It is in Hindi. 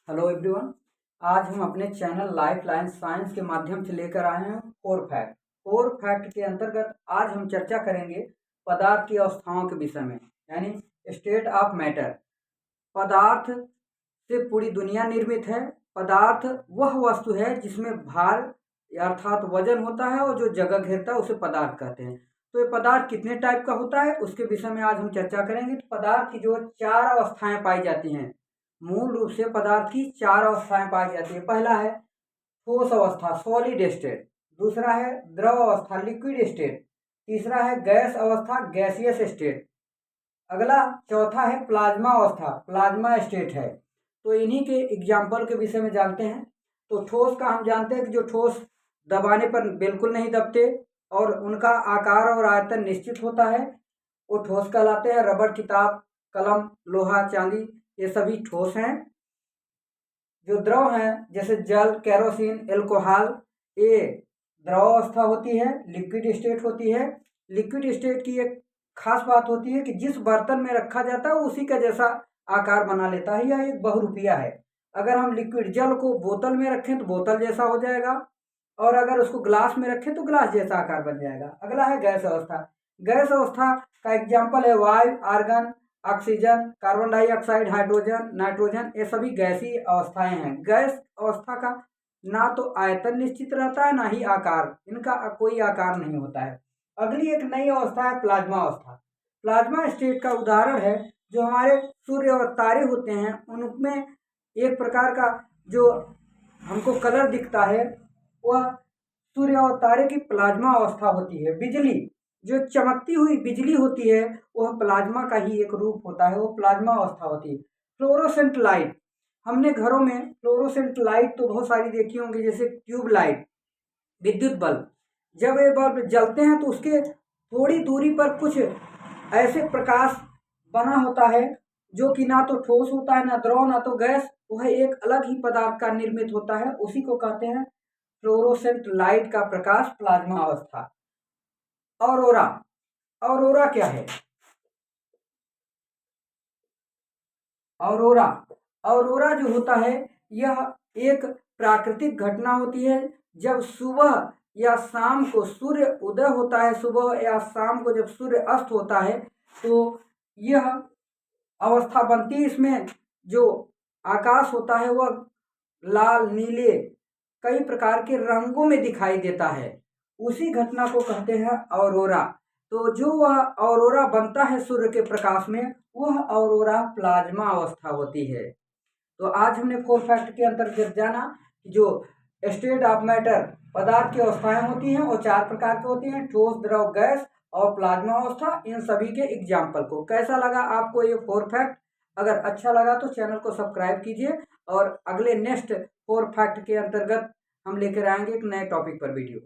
Hello everyone. आज हम अपने चैनल लाइफ लाइन साइंस के माध्यम से लेकर आए हैं फोर फैक्ट के अंतर्गत आज हम चर्चा करेंगे पदार्थ की अवस्थाओं के विषय में, यानी स्टेट ऑफ मैटर। पदार्थ से पूरी दुनिया निर्मित है। पदार्थ वह वस्तु है जिसमें भार अर्थात वजन होता है और जो जगह घेरता है उसे पदार्थ कहते हैं। तो ये पदार्थ कितने टाइप का होता है उसके विषय में आज हम चर्चा करेंगे। तो पदार्थ की जो 4 अवस्थाएं पाई जाती हैं, मूल रूप से पदार्थ की 4 अवस्थाएं पाई जाती है। पहला है ठोस अवस्था सॉलिड स्टेट, दूसरा है द्रव अवस्था लिक्विड स्टेट, तीसरा है गैस अवस्था गैसियस स्टेट, अगला चौथा है प्लाज्मा अवस्था प्लाज्मा स्टेट है। तो इन्हीं के एग्जाम्पल के विषय में जानते हैं। तो ठोस का हम जानते हैं कि जो ठोस दबाने पर बिल्कुल नहीं दबते और उनका आकार और आयतन निश्चित होता है, वो ठोस कहलाते हैं। रबड़, किताब, कलम, लोहा, चांदी ये सभी ठोस हैं। जो द्रव हैं जैसे जल, केरोसिन, एल्कोहल, ये द्रव अवस्था होती है, लिक्विड स्टेट होती है। लिक्विड स्टेट की एक खास बात होती है कि जिस बर्तन में रखा जाता है उसी का जैसा आकार बना लेता है, यह एक बहुरूपिया है। अगर हम लिक्विड जल को बोतल में रखें तो बोतल जैसा हो जाएगा, और अगर उसको ग्लास में रखें तो ग्लास जैसा आकार बन जाएगा। अगला है गैस अवस्था। गैस अवस्था का एग्जाम्पल है वायु, argon, oxygen, carbon dioxide, hydrogen, nitrogen, ये सभी गैसीय अवस्थाएं हैं। गैस अवस्था का ना तो आयतन निश्चित रहता है ना ही आकार, इनका कोई आकार नहीं होता है। अगली एक नई अवस्था है प्लाज्मा अवस्था। प्लाज्मा स्टेट का उदाहरण है जो हमारे सूर्य और तारे होते हैं, उनमें एक प्रकार का जो हमको कलर दिखता है वह सूर्य और तारे की प्लाज्मा अवस्था होती है। बिजली, जो चमकती हुई बिजली होती है वह प्लाज्मा का ही एक रूप होता है, वो प्लाज्मा अवस्था होती है। फ्लोरोसेंट लाइट, हमने घरों में फ्लोरोसेंट लाइट तो बहुत सारी देखी होंगी, जैसे ट्यूब लाइट, विद्युत बल्ब। जब ये बल्ब जलते हैं तो उसके थोड़ी दूरी पर कुछ ऐसे प्रकाश बना होता है जो कि ना तो ठोस होता है, ना द्रव, ना तो गैस, वह एक अलग ही पदार्थ का निर्मित होता है, उसी को कहते हैं फ्लोरोसेंट लाइट का प्रकाश, प्लाज्मा अवस्था। ऑरोरा, ऑरोरा क्या है? ऑरोरा, ऑरोरा जो होता है यह एक प्राकृतिक घटना होती है। जब सुबह या शाम को सूर्य उदय होता है, सुबह या शाम को जब सूर्य अस्त होता है, तो यह अवस्था बनती है। इसमें जो आकाश होता है वह लाल, नीले, कई प्रकार के रंगों में दिखाई देता है, उसी घटना को कहते हैं ऑरोरा। तो जो वह ऑरोरा बनता है सूर्य के प्रकाश में, वह ऑरोरा प्लाज्मा अवस्था होती है। तो आज हमने फोर फैक्ट के अंतर्गत जाना कि जो स्टेट ऑफ मैटर पदार्थ की अवस्थाएं होती हैं वो 4 प्रकार की होती हैं, ठोस, द्रव, गैस और प्लाज्मा अवस्था। इन सभी के एग्जाम्पल को कैसा लगा आपको ये फोर फैक्ट? अगर अच्छा लगा तो चैनल को सब्सक्राइब कीजिए, और अगले नेक्स्ट फोर फैक्ट के अंतर्गत हम लेकर आएंगे एक नए टॉपिक पर वीडियो।